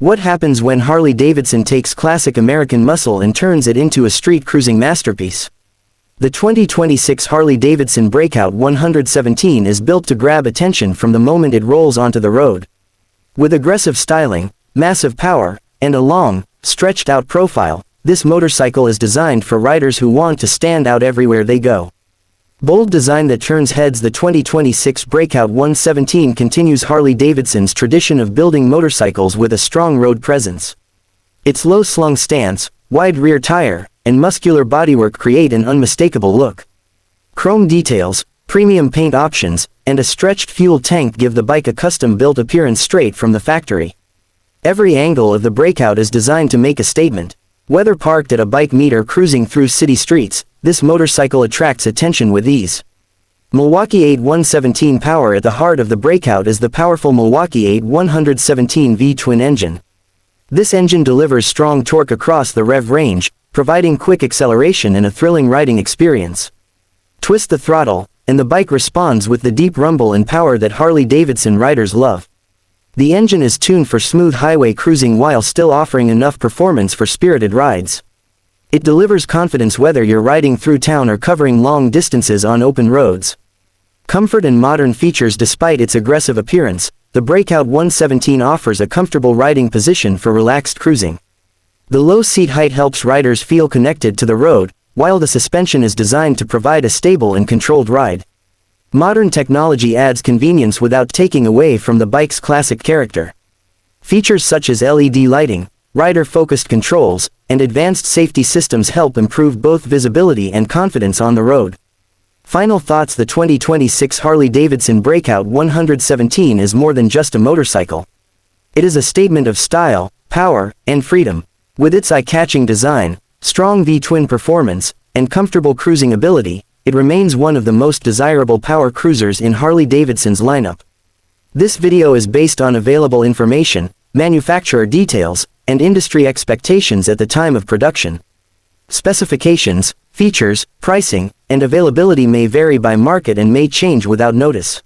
What happens when Harley-Davidson takes classic American muscle and turns it into a street cruising masterpiece? The 2026 Harley-Davidson Breakout 117 is built to grab attention from the moment it rolls onto the road. With aggressive styling, massive power, and a long, stretched-out profile, this motorcycle is designed for riders who want to stand out everywhere they go. Bold design that turns heads. The 2026 Breakout 117 continues Harley-Davidson's tradition of building motorcycles with a strong road presence. Its low-slung stance, wide rear tire, and muscular bodywork create an unmistakable look. Chrome details, premium paint options, and a stretched fuel tank give the bike a custom-built appearance straight from the factory. Every angle of the Breakout is designed to make a statement. Whether parked at a bike meet or cruising through city streets, this motorcycle attracts attention with ease. Milwaukee-Eight 117 power. At the heart of the Breakout is the powerful Milwaukee-Eight 117 V-twin engine. This engine delivers strong torque across the rev range, providing quick acceleration and a thrilling riding experience. Twist the throttle, and the bike responds with the deep rumble and power that Harley-Davidson riders love. The engine is tuned for smooth highway cruising while still offering enough performance for spirited rides. It delivers confidence whether you're riding through town or covering long distances on open roads. Comfort and modern features. Despite its aggressive appearance, the Breakout 117 offers a comfortable riding position for relaxed cruising. The low seat height helps riders feel connected to the road, while the suspension is designed to provide a stable and controlled ride. Modern technology adds convenience without taking away from the bike's classic character. Features such as LED lighting, rider-focused controls, and advanced safety systems help improve both visibility and confidence on the road. Final thoughts. The 2026 Harley-Davidson Breakout 117 is more than just a motorcycle. It is a statement of style, power, and freedom. With its eye-catching design, strong V-twin performance, and comfortable cruising ability, it remains one of the most desirable power cruisers in Harley-Davidson's lineup. This video is based on available information, manufacturer details, and industry expectations at the time of production. Specifications, features, pricing, and availability may vary by market and may change without notice.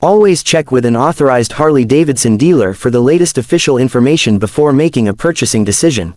Always check with an authorized Harley-Davidson dealer for the latest official information before making a purchasing decision.